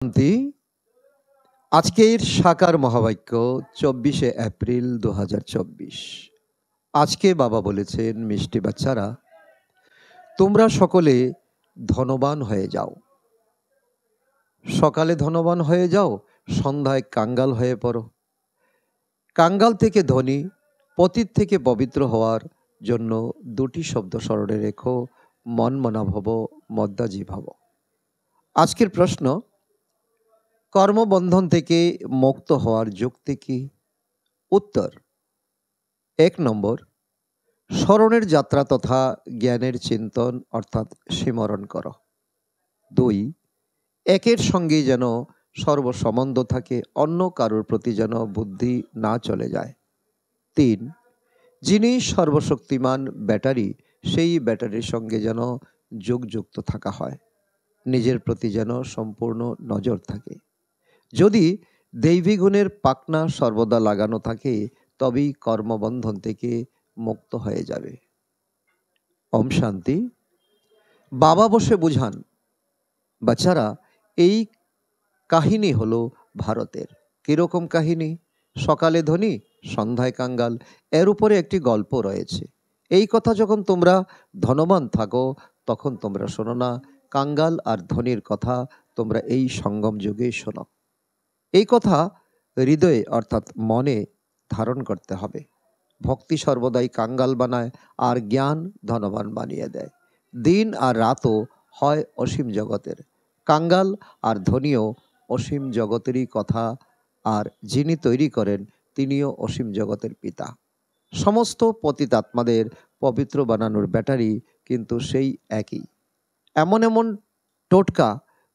শান্তি। আজকের সাকার মহাবাক্য 24শে এপ্রিল 2024। আজকে বাবা বলেছেন, মিষ্টি বাচ্চারা, তোমরা সকলে ধনবান হয়ে যাও। সকালে ধনবান হয়ে যাও, সন্ধ্যায় কাঙ্গাল হয়ে পড়ো। কাঙ্গাল থেকে ধনী, পতিত থেকে পবিত্র হওয়ার জন্য দুটি শব্দ স্মরণে রেখো, মন মনা ভব, মদ্দাজি ভব। আজকের প্রশ্ন, কর্মবন্ধন থেকে মুক্ত হওয়ার যুক্তি কি? উত্তর: 1 নম্বর, স্মরণের যাত্রা তথা জ্ঞানের চিন্তন অর্থাৎ স্মরণ করো। 2, একের সঙ্গে যেন সর্বসম্বন্ধ থাকে, অন্য কারোর প্রতি যেন বুদ্ধি না চলে যায়। 3, যিনি সর্বশক্তিমান ব্যাটারি, সেই ব্যাটারির সঙ্গে যেন যোগযুক্ত থাকা হয়, নিজের প্রতি যেন সম্পূর্ণ নজর থাকে। যদি দৈবী গুণের পাখনা সর্বদা লাগানো থাকে, তবেই কর্মবন্ধন থেকে মুক্ত হয়ে যাবে। ওম শান্তি। বাবা বসে বুঝান, বাচ্চারা, এই কাহিনী হলো ভারতের। কিরকম কাহিনী? সকালে ধনী, সন্ধ্যায় কাঙ্গাল। এর উপরে একটি গল্প রয়েছে। এই কথা যখন তোমরা ধনবান থাকো, তখন তোমরা শোনো না। কাঙ্গাল আর ধনীর কথা তোমরা এই সঙ্গম যুগে শোনো। এই কথা হৃদয়ে অর্থাৎ মনে ধারণ করতে হবে। ভক্তি সর্বদাই কাঙ্গাল বানায়, আর জ্ঞান ধনবান বানিয়ে দেয়। দিন আর রাতও হয় অসীম জগতের। কাঙ্গাল আর ধনীও অসীম জগতেরই কথা, আর যিনি তৈরি করেন তিনিও অসীম জগতের পিতা। সমস্ত পতিতাত্মাদের পবিত্র বানানোর ব্যাটারি কিন্তু সেই একই। এমন এমন টোটকা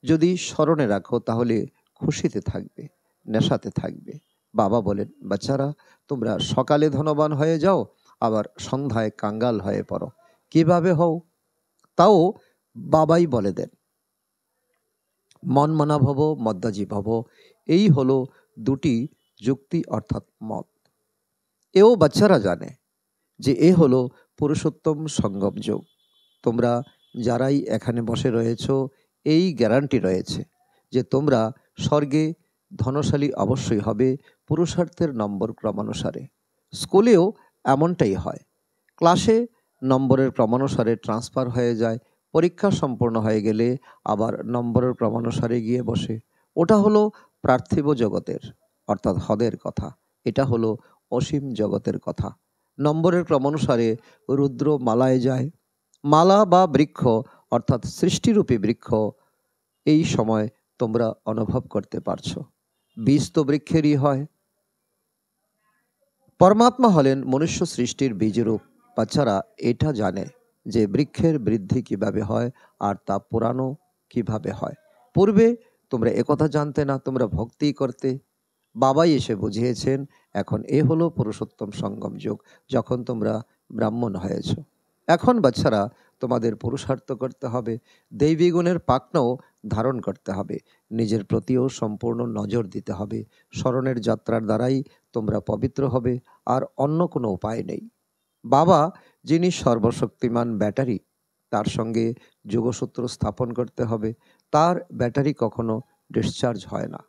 যদি স্মরণে রাখো, তাহলে খুশিতে থাকবে, নেশাতে থাকবে। বাবা বলেন, বাচ্চারা, তোমরা সকালে ধনবান হয়ে যাও, আবার সন্ধ্যায় কাঙ্গাল হয়ে পড়ো। কিভাবে হও? তাও বাবাই বলে দেন। মন মনা ভব, মদ্দাজি ভব, এই হলো দুটি যুক্তি অর্থাৎ মত। এও বাচ্চারা জানে যে এ হলো পুরুষোত্তম সঙ্গম যোগ। তোমরা যারাই এখানে বসে রয়েছ, এই গ্যারান্টি রয়েছে যে তোমরা স্বর্গে ধনশালী অবশ্যই হবে, পুরুষার্থের নম্বর ক্রমানুসারে। স্কুলেও এমনটাই হয়। ক্লাসে নম্বরের ক্রমানুসারে ট্রান্সফার হয়ে যায়, পরীক্ষা সম্পূর্ণ হয়ে গেলে আবার নম্বরের ক্রমানুসারে গিয়ে বসে। ওটা হলো পার্থিব জগতের অর্থাৎ হদের কথা। এটা হলো অসীম জগতের কথা। নম্বরের ক্রমানুসারে রুদ্র মালায় যায়। মালা বা বৃক্ষ অর্থাৎ সৃষ্টিরূপী বৃক্ষ এই সময় তোমরা অনুভব করতে পারছো। বীজ তো বৃক্ষেরই হয়। পরমাত্মা হলেন মনুষ্য সৃষ্টির বীজরূপ। বাচ্চারা এটা জানে যে বৃক্ষের বৃদ্ধি কিভাবে হয়, আর তা পুরানো কিভাবে হয়। পূর্বে তোমরা একথা জানতে না, তোমরা ভক্তি করতে। বাবাই এসে বুঝিয়েছেন। এখন এ হলো পুরুষোত্তম সঙ্গম যুগ, যখন তোমরা ব্রাহ্মণ হয়েছ। এখন বাচ্চারা তোমাদের পুরুষার্থ করতে হবে, দৈবী গুণের পাখনাও ধারণ করতে হবে, নিজের প্রতিও সম্পূর্ণ নজর দিতে হবে। স্মরণের যাত্রার দ্বারাই তোমরা পবিত্র হবে, আর অন্য কোনো উপায় নেই। বাবা, যিনি সর্বশক্তিমান ব্যাটারি, তার সঙ্গে যোগসূত্র স্থাপন করতে হবে। তার ব্যাটারি কখনো ডিসচার্জ হয় না।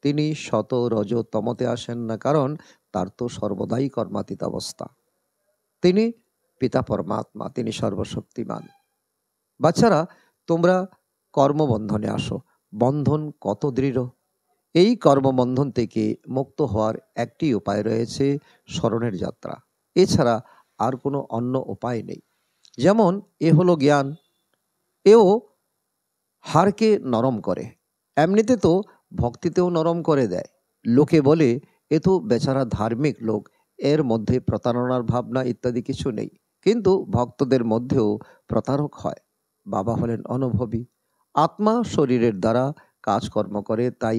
তিনি শত রজ তমতে আসেন না, কারণ তার তো সর্বদাই কর্মাতীত অবস্থা। তিনি পিতা পরমাত্মা, তিনি সর্বশক্তিমান। বাচ্চারা, তোমরা কর্মবন্ধনে আসো। বন্ধন কত দৃঢ়! এই কর্মবন্ধন থেকে মুক্ত হওয়ার একটি উপায় রয়েছে, স্মরণের যাত্রা। এছাড়া আর কোনো অন্য উপায় নেই। যেমন এ হলো জ্ঞান, এও হাড়কে নরম করে। এমনিতে তো ভক্তিতেও নরম করে দেয়। লোকে বলে, এ তো বেচারা ধার্মিক লোক, এর মধ্যে প্রতারণার ভাবনা ইত্যাদি কিছু নেই। কিন্তু ভক্তদের মধ্যেও প্রতারক হয়। বাবা হলেন অনুভবী। আত্মা শরীরের দ্বারা কাজকর্ম করে, তাই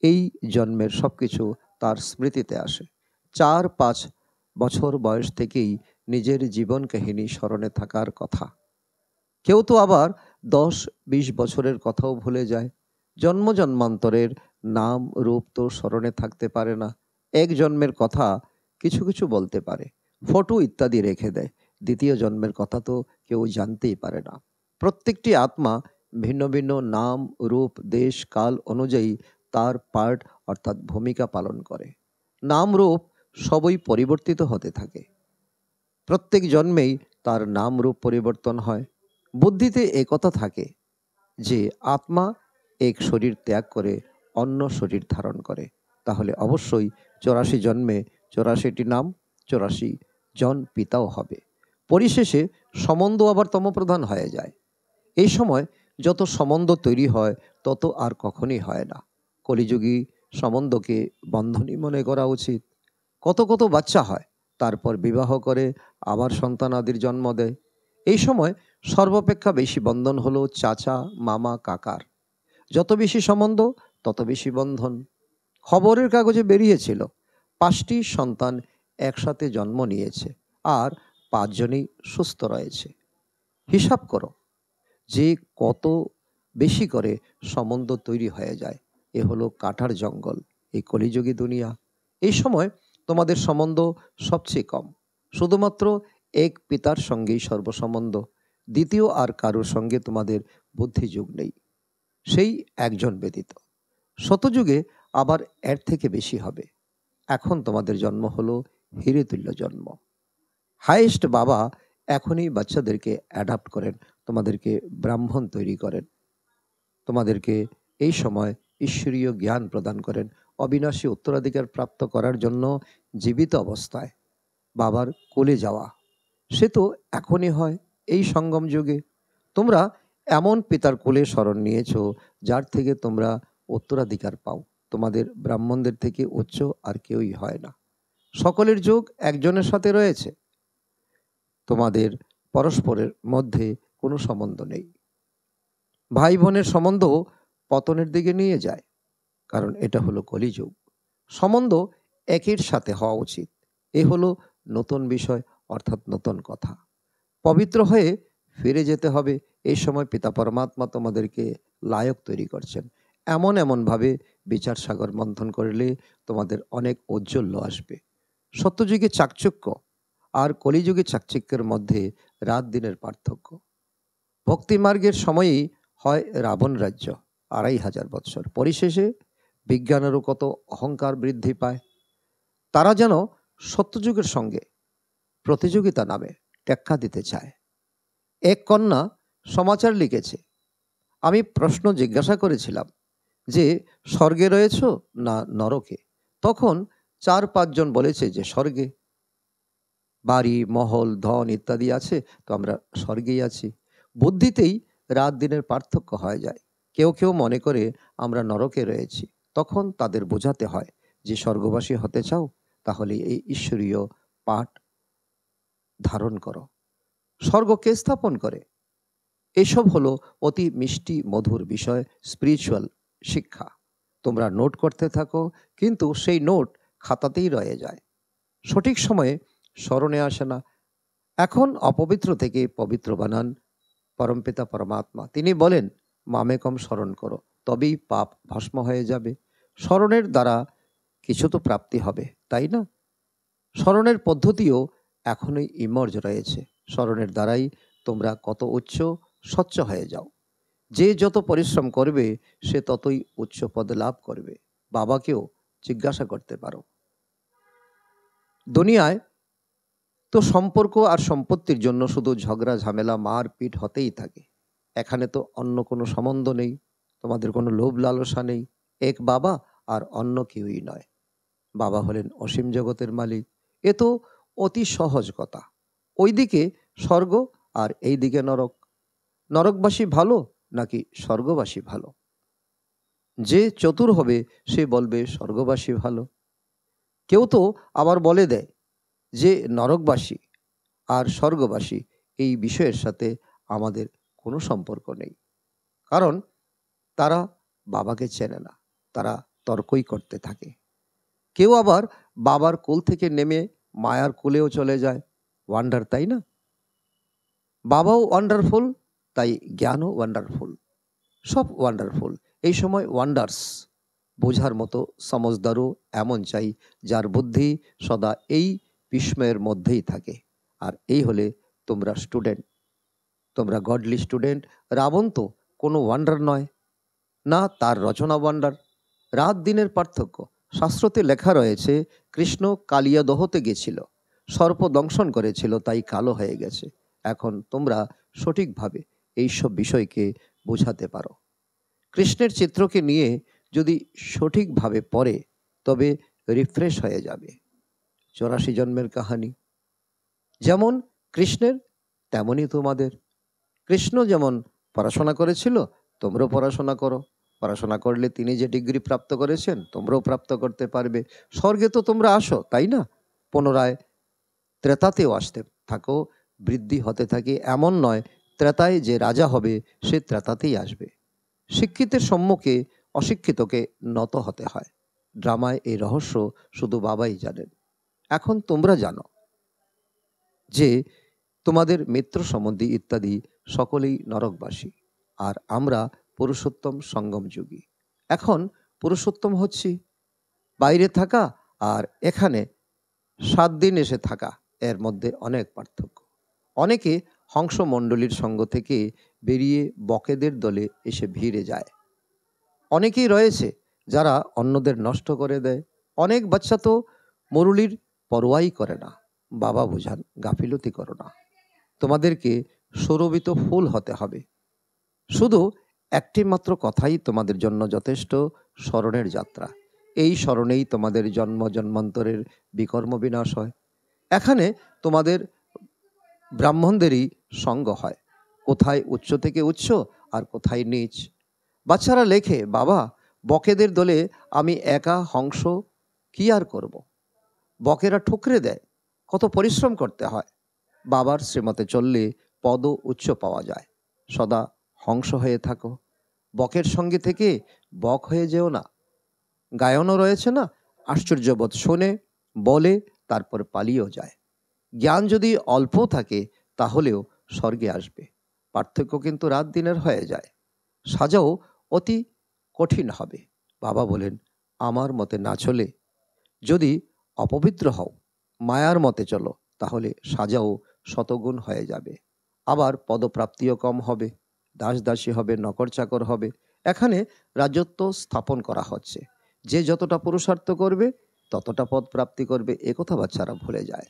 এই জন্মের সব কিছু তার স্মৃতিতে আসে। 4-5 বছর বয়স থেকেই নিজের জীবন কাহিনী স্মরণে থাকার কথা। কেউ তো আবার 10-20 বছরের কথাও ভুলে যায়। জন্ম জন্মান্তরের নাম রূপ তো স্মরণে থাকতে পারে না। এক জন্মের কথা কিছু কিছু বলতে পারে, ফটো ইত্যাদি রেখে দেয়। দ্বিতীয় জন্মের কথা তো কেউ জানতেই পারে না। প্রত্যেকটি আত্মা ভিন্ন ভিন্ন নাম, রূপ, দেশ, কাল অনুযায়ী তার পার্ট অর্থাৎ ভূমিকা পালন করে। নাম রূপ সবই পরিবর্তিত হতে থাকে। প্রত্যেক জন্মেই তার নাম রূপ পরিবর্তন হয়। বুদ্ধিতে একথা থাকে যে আত্মা এক শরীর ত্যাগ করে অন্য শরীর ধারণ করে, তাহলে অবশ্যই 84 জন্মে 84টি নাম, 84 জন পিতাও হবে। পরিশেষে সম্বন্ধ আবার তমপ্রধান হয়ে যায়। এই সময় যত সম্বন্ধ তৈরি হয় তত আর কখনই হয় না। কলিযুগী সম্বন্ধকে বন্ধনই মনে করা উচিত। কত কত বাচ্চা হয়, তারপর বিবাহ করে আবার সন্তানাদির জন্ম দেয়। এই সময় সর্বাপেক্ষা বেশি বন্ধন হলো চাচা, মামা, কাকার। যত বেশি সম্বন্ধ তত বেশি বন্ধন। খবরের কাগজে বেরিয়েছিল 5টি সন্তান একসাথে জন্ম নিয়েছে আর 5 জনই সুস্থ রয়েছে। হিসাব করো যে কত বেশি করে সম্বন্ধ তৈরি হয়ে যায়। এ হলো কাটার জঙ্গল, এই কলিযুগী দুনিয়া। এই সময় তোমাদের সম্বন্ধ সবচেয়ে কম। শুধুমাত্র এক পিতার সঙ্গেই সর্বসম্বন্ধ। দ্বিতীয় আর কারোর সঙ্গে তোমাদের বুদ্ধিযোগ নেই, সেই একজন ব্যতীত। শতযুগে আবার এর থেকে বেশি হবে। এখন তোমাদের জন্ম হলো হিরেতুল্য জন্ম। হাইয়েস্ট বাবা এখনই বাচ্চাদেরকে অ্যাডাপ্ট করেন, তোমাদেরকে ব্রাহ্মণ তৈরি করেন, তোমাদেরকে এই সময় ঈশ্বরীয় জ্ঞান প্রদান করেন। অবিনাশী উত্তরাধিকার প্রাপ্ত করার জন্য জীবিত অবস্থায় বাবার কোলে যাওয়া, সে তো এখনই হয় এই সঙ্গম যুগে। তোমরা এমন পিতার কোলে শরণ নিয়েছ যার থেকে তোমরা উত্তরাধিকার পাও। তোমাদের ব্রাহ্মণদের থেকে উচ্চ আর কেউই হয় না। সকলের যোগ একজনের সাথে রয়েছে। তোমাদের পরস্পরের মধ্যে কোনো সম্বন্ধ নেই। ভাই বোনের সম্বন্ধ পতনের দিকে নিয়ে যায়, কারণ এটা হলো কলিযুগ। সম্বন্ধ একের সাথে হওয়া উচিত। এ হলো নতুন বিষয়, অর্থাৎ নতুন কথা। পবিত্র হয়ে ফিরে যেতে হবে। এই সময় পিতা পরমাত্মা তোমাদেরকে লায়ক তৈরি করছেন। এমনভাবে বিচার সাগর মন্থন করলে তোমাদের অনেক ঔজ্জ্বল্য আসবে। সত্যযুগে চাকচক্য আর কলিযুগে চাকচিক্যের মধ্যে রাত দিনের পার্থক্য। ভক্তিমার্গের সময়েই হয় রাবণ রাজ্য 2500 বৎসর। পরিশেষে বিজ্ঞানেরও কত অহংকার বৃদ্ধি পায়। তারা যেন সত্যযুগের সঙ্গে প্রতিযোগিতা নামে টেক্কা দিতে চায়। এক কন্যা সমাচার লিখেছে। আমি প্রশ্ন জিজ্ঞাসা করেছিলাম যে স্বর্গে রয়েছ না নরকে? তখন 4-5 জন বলেছে যে স্বর্গে। বাড়ি, মহল, ধন ইত্যাদি আছে, তো আমরা স্বর্গেই আছি। বুদ্ধিতেই রাত দিনের পার্থক্য হয়ে যায়। কেউ কেউ মনে করে আমরা নরকে রয়েছি। তখন তাদের বোঝাতে হয় যে স্বর্গবাসী হতে চাও, তাহলে এই ঈশ্বরীয় পাঠ ধারণ করো। স্বর্গ কে স্থাপন করে? এসব হলো অতি মিষ্টি মধুর বিষয়, স্পিরিচুয়াল শিক্ষা। তোমরা নোট করতে থাকো, কিন্তু সেই নোট খাতাতেই রয়ে যায়, সঠিক সময়ে স্মরণে আসে না। এখন অপবিত্র থেকে পবিত্র বানান পরমপিতা পরমাত্মা। তিনি বলেন মামেকম স্মরণ করো, তবেই পাপ ভস্ম হয়ে যাবে। স্মরণের দ্বারা কিছু তো প্রাপ্তি হবে, তাই না? স্মরণের পদ্ধতিও এখনই ইমর্জ রয়েছে। স্মরণের দ্বারাই তোমরা কত উচ্চ স্বচ্ছ হয়ে যাও। যে যত পরিশ্রম করবে সে ততই উচ্চ পদ লাভ করবে। বাবাকেও জিজ্ঞাসা করতে পারো। দুনিয়ায় তো সম্পর্ক আর সম্পত্তির জন্য শুধু ঝগড়া, ঝামেলা, মারপিট হতেই থাকে। এখানে তো অন্য কোনো সম্বন্ধ নেই, তোমাদের কোনো লোভ লালসা নেই। এক বাবা আর অন্য কেউই নয়। বাবা হলেন অসীম জগতের মালিক। এ তো অতি সহজ কথা। ওইদিকে স্বর্গ আর এই দিকে নরক। নরকবাসী ভালো নাকি স্বর্গবাসী ভালো? যে চতুর হবে সে বলবে স্বর্গবাসী ভালো। কেউ তো আবার বলে দেয় যে নরকবাসী আর স্বর্গবাসী এই বিষয়ের সাথে আমাদের কোনো সম্পর্ক নেই, কারণ তারা বাবাকে চেনে না, তারা তর্কই করতে থাকে। কেউ আবার বাবার কোল থেকে নেমে মায়ার কোলেও চলে যায়। ওয়ান্ডার, তাই না? বাবাও ওয়ান্ডারফুল, তাই জ্ঞানও ওয়ান্ডারফুল, সব ওয়ান্ডারফুল। এই সময় ওয়ান্ডার্স বোঝার মতো সমজদারও এমন চাই যার বুদ্ধি সদা এই বিস্ময়ের মধ্যেই থাকে। আর এই হলে তোমরা স্টুডেন্ট, তোমরা গডলি স্টুডেন্ট। রাবণ তো কোনো ওয়ান্ডার নয়, না তার রচনা ওয়ান্ডার। রাত দিনের পার্থক্য। শাস্ত্রতে লেখা রয়েছে কৃষ্ণ কালিয়া দহতে গেছিল, সর্প দংশন করেছিল, তাই কালো হয়ে গেছে। এখন তোমরা সঠিকভাবে এইসব বিষয়কে বোঝাতে পারো। কৃষ্ণের চিত্রকে নিয়ে যদি সঠিকভাবে পড়ে তবে রিফ্রেশ হয়ে যাবে। 84 জন্মের কাহানি যেমন কৃষ্ণের তেমনই তোমাদের। কৃষ্ণ যেমন পড়াশোনা করেছিল, তোমরাও পড়াশোনা করো। পড়াশোনা করলে তিনি যে ডিগ্রি প্রাপ্ত করেছেন তোমরাও প্রাপ্ত করতে পারবে। স্বর্গে তো তোমরা আসো, তাই না? পুনরায় ত্রেতাতেও আসতে থাকো, বৃদ্ধি হতে থাকে। এমন নয় ত্রেতায় যে রাজা হবে সে ত্রেতাতেই আসবে। শিক্ষিতের সম্মুখে অশিক্ষিতকে নত হতে হয়। ড্রামায় এই রহস্য শুধু বাবাই জানেন। এখন তোমরা জানো যে তোমাদের মিত্র সম্বন্ধী ইত্যাদি সকলেই নরকবাসী, আর আমরা পুরুষোত্তম সঙ্গম যুগী। এখন পুরুষোত্তম হচ্ছি বাইরে থাকা আর এখানে 7 দিন এসে থাকা, এর মধ্যে অনেক পার্থক্য। অনেকে হংসমণ্ডলীর সঙ্গ থেকে বেরিয়ে বকেদের দলে এসে ভিড়ে যায়। অনেকেই রয়েছে যারা অন্যদের নষ্ট করে দেয়। অনেক বাচ্চা তো মুরুলির পরোয়াই করে না। বাবা বোঝান, গাফিলতি করো না। তোমাদেরকে সুরভিত ফুল হতে হবে। শুধু একটি মাত্র কথাই তোমাদের জন্য যথেষ্ট, স্মরণের যাত্রা। এই স্মরণেই তোমাদের জন্ম জন্মান্তরের বিকর্ম বিনাশ হয়। এখানে তোমাদের ব্রাহ্মণদেরই সঙ্গ হয়, কোথায় উচ্চ থেকে উচ্চ আর কোথায় নিচ। বাচ্চারা লেখে, বাবা বকেদের দলে আমি একা হংস কি আর করব। বকেরা ঠুকরে দেয়, কত পরিশ্রম করতে হয়। বাবার শ্রীমতে চললে পদ উচ্চ পাওয়া যায়। সদা হংস হয়ে থাকো, বকের সঙ্গে থেকে বক হয়ে যেও না। গায়নও রয়েছে না, আশ্চর্যবোধ শোনে, বলে, তারপর পালিয়েও যায়। জ্ঞান যদি অল্প থাকে তাহলেও স্বর্গে আসবে। পার্থক্য কিন্তু রাত দিনের হয়ে যায়। সাজাও অতি কঠিন হবে। বাবা বলেন, আমার মতে না চলে যদি অপবিত্র হও, মায়ার মতে চলো, তাহলে সাজাও শতগুণ হয়ে যাবে। আবার পদপ্রাপ্তিও কম হবে, দাস দাসী হবে, নকর চাকর হবে। এখানে রাজত্ব স্থাপন করা হচ্ছে। যে যতটা পুরুষার্থ করবে ততটা পদ প্রাপ্তি করবে, একথা বাচ্চারা ভুলে যায়।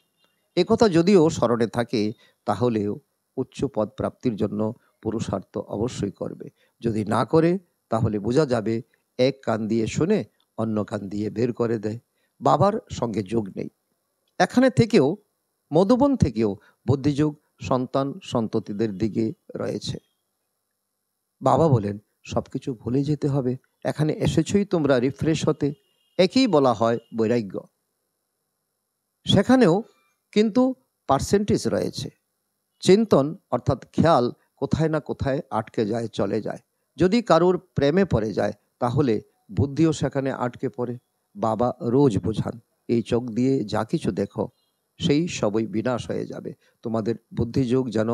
একথা যদিও স্মরণে থাকে তাহলেও উচ্চ পদ প্রাপ্তির জন্য পুরুষার্থ অবশ্যই করবে। যদি না করে তাহলে বোঝা যাবে এক কান দিয়ে শুনে অন্য কান দিয়ে বের করে দেয়। বাবার সঙ্গে যোগ নেই। এখানে থেকেও, মধুবন থেকেও বুদ্ধিযোগ সন্তান সন্ততিদের দিকে রয়েছে। বাবা বলেন, সবকিছু ভুলে যেতে হবে। এখানে এসেছই তোমরা রিফ্রেশ হতে। একই বলা হয় বৈরাগ্য। সেখানেও কিন্তু পার্সেন্টেজ রয়েছে। চিন্তন অর্থাৎ খেয়াল কোথায় না কোথায় আটকে যায়, চলে যায়। যদি কারুর প্রেমে পড়ে যায় তাহলে বুদ্ধিও সেখানে আটকে পড়ে। বাবা রোজ বোঝান, এই চোখ দিয়ে যা কিছু দেখো সেই সবই বিনাশ হয়ে যাবে। তোমাদের বুদ্ধিযোগ যেন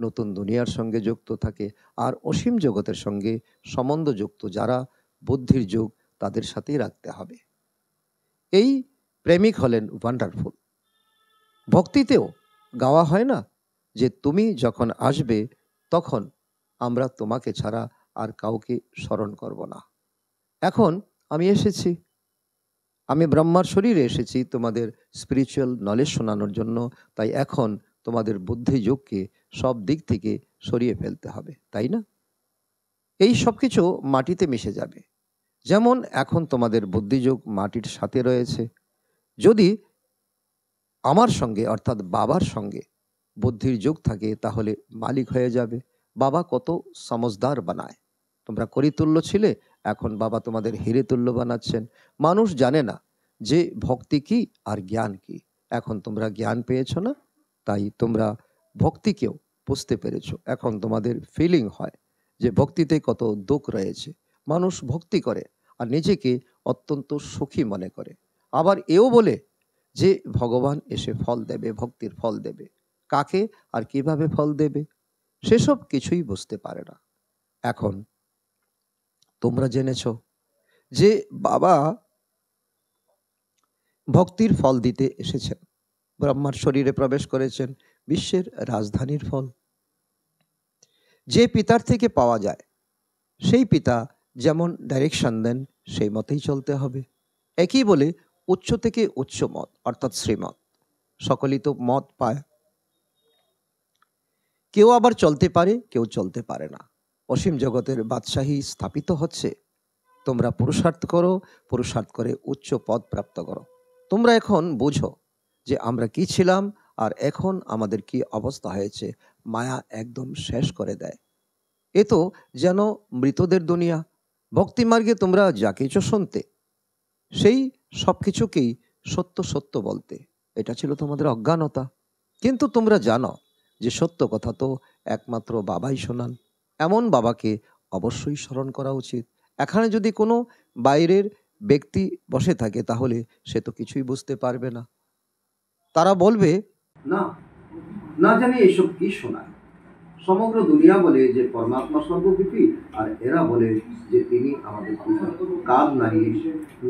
নতুন দুনিয়ার সঙ্গে যুক্ত থাকে, আর অসীম জগতের সঙ্গে সম্বন্ধযুক্ত যারা বুদ্ধির যোগ তাদের সাথেই রাখতে হবে। এই প্রেমিক হলেন ওয়ান্ডারফুল। ভক্তিতেও গাওয়া হয় না যে তুমি যখন আসবে তখন আমরা তোমাকে ছাড়া আর কাউকে স্মরণ করব না। এখন আমি এসেছি, আমি ব্রহ্মার শরীরে এসেছি তোমাদের স্পিরিচুয়াল নলেজ শোনানোর জন্য। তাই এখন তোমাদের বুদ্ধিযোগকে সব দিক থেকে সরিয়ে ফেলতে হবে, তাই না? এই সব কিছু মাটিতে মিশে যাবে। যেমন এখন তোমাদের বুদ্ধিযোগ মাটির সাথে রয়েছে। যদি আমার সঙ্গে অর্থাৎ বাবার সঙ্গে বুদ্ধির যোগ থাকে তাহলে মালিক হয়ে যাবে। বাবা কত সমজদার বানায়। তোমরা করিতুল্য ছিলে, এখন বাবা তোমাদের হিরে তুল্য বানাচ্ছেন। মানুষ জানে না যে ভক্তি কি আর জ্ঞান কি। এখন তোমরা জ্ঞান পেয়েছ না, তাই তোমরা ভক্তিকেও বুঝতে পেরেছো। এখন তোমাদের ফিলিং হয় যে ভক্তিতে কত দুঃখ রয়েছে। মানুষ ভক্তি করে আর নিজেকে অত্যন্ত সুখী মনে করে, আবার এও বলে যে ভগবান এসে ফল দেবে, ভক্তির ফল দেবে। কাকে আর কিভাবে ফল দেবে সেসব কিছুই বুঝতে পারে না। এখন তোমরা জেনেছ যে বাবা ভক্তির ফল দিতে এসেছেন, ব্রহ্মার শরীরে প্রবেশ করেছেন, বিশ্বের রাজধানীর ফল যে পিতার থেকে পাওয়া যায়। সেই পিতা যেমন ডাইরেকশন দেন সেই মতেই চলতে হবে। একই বলে উচ্চ থেকে উচ্চ মত অর্থাৎ শ্রীমত, সকলেই তো মত পায়। কেউ আবার চলতে পারে, কেউ চলতে পারে না। অসীম জগতের বাদশাহী স্থাপিত হচ্ছে। তোমরা পুরুষার্থ করো, পুরুষার্থ করে উচ্চ পদ প্রাপ্ত করো। তোমরা এখন বুঝো যে আমরা কি ছিলাম আর এখন আমাদের কি অবস্থা হয়েছে। মায়া একদম শেষ করে দেয়। এ তো যেন মৃতদের দুনিয়া। ভক্তিমার্গে তোমরা যা কিছু শুনতে, সেই সব কিছুকেই সত্য সত্য বলতে। এটা ছিল তোমাদের অজ্ঞানতা। কিন্তু তোমরা জানো যে সত্য কথা তো একমাত্র বাবাই শোনান। এমন বাবাকে অবশ্যই স্মরণ করা উচিত। এখানে যদি কোনো বাইরের ব্যক্তি বসে থাকে তাহলে সে তো কিছুই বুঝতে পারবে না। তারা বলবে, না, না জানি এসব কি শোনায়। সমগ্র দুনিয়া বলে যে পরমাত্মা সর্বব্যাপী, আর এরা বলে যে তিনি আমাদের পিতা। কাল নাড়িয়ে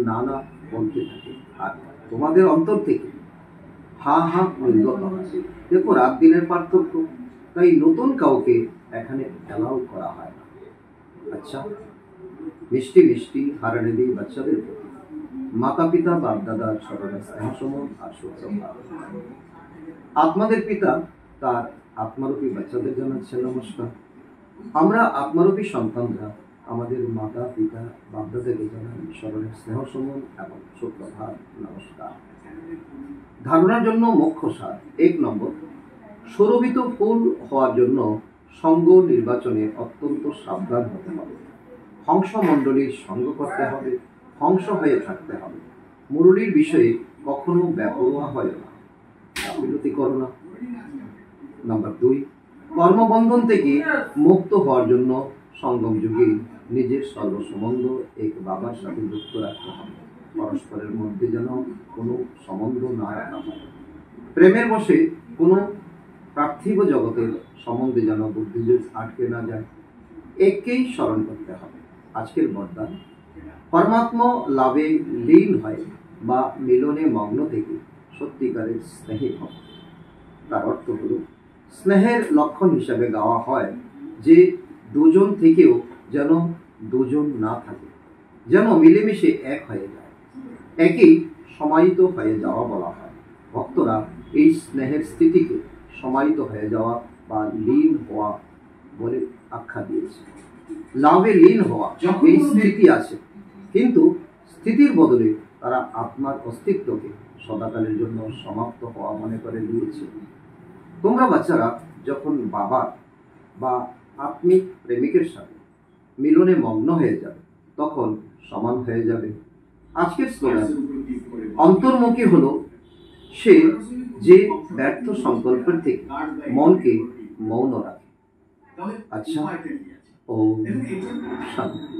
নানা বলতে থাকে, আর তোমাদের অন্তর থেকে হা হা নির্গত হয়। দেখো রাত দিনের পার্থক্য, তাই নতুন কাউকে এখানে অ্যালাউ করা হয় না। আচ্ছা, মিষ্টি মিষ্টি হারানে দিই বাচ্চাদের প্রতি মাতা পিতা বাপ দাদার স্মরণে স্নেহসমন আর সুপ্রভাত। আত্মাদের পিতা তার আত্মারূপী বাচ্চাদের জানাচ্ছে নমস্কার। আমরা আত্মারূপী সন্তানরা আমাদের মাতা পিতা বাপদাদাকে জানাই স্মরণের স্নেহসমন এবং সুপ্রভাত নমস্কার। ধারণার জন্য মুখ্য সার। 1 নম্বর, সুরভিত ফুল হওয়ার জন্য সঙ্গ নির্বাচনে অত্যন্ত সাবধান হতে হবে। হংস মণ্ডলীর সঙ্গ করতে হবে, হংস হয়ে থাকতে হবে। মুরলীর বিষয়ে কখনো ব্যাপরোয়া হয় না, গাফিলতি করো না। নাম্বার 2, কর্মবন্ধন থেকে মুক্ত হওয়ার জন্য সঙ্গম যুগে নিজের সর্বসম্বন্ধ এক বাবার সাথে যুক্ত রাখতে হবে। পরস্পরের মধ্যে যেন কোনো সম্বন্ধ না রাখা হয়। প্রেমের বশে কোনো পার্থিব জগতের সম্বন্ধে যেন বুদ্ধিযোগ আটকে না যায়। এককেই স্মরণ করতে হবে। আজকের বরদান, পরমাত্মা লাভে লীন হয় বা মিলনে মগ্ন থেকে সত্যিকারের স্নেহে হবে। তার অর্থ হল, স্নেহের লক্ষণ হিসাবে গাওয়া হয় যে দুজন থেকেও যেন দুজন না থাকে, যেন মিলেমিশে এক হয়ে যায়। একই সমাহিত হয়ে যাওয়া বলা হয়। ভক্তরা এই স্নেহের স্থিতিকে সমাহিত হয়ে যাওয়া বা লীন হওয়া বলে আখ্যা দিয়েছে। লাভে লীন হওয়া এই স্থিতি আছে, কিন্তু স্থিতির বদলে তারা আত্মার অস্তিত্বকে সদাকালের জন্য সমাপ্ত হওয়া মনে করে দিয়েছে। তোমরা বাচ্চারা যখন বাবা বা আত্মিক প্রেমিকের সাথে মিলনে মগ্ন হয়ে যাবে তখন সমান হয়ে যাবে। আজকের স্লোগান, অন্তর্মুখী হলো সে যে ব্যর্থ সংকল্পের থেকে মনকে মৌন রাখে। আচ্ছা, ও শান্তি।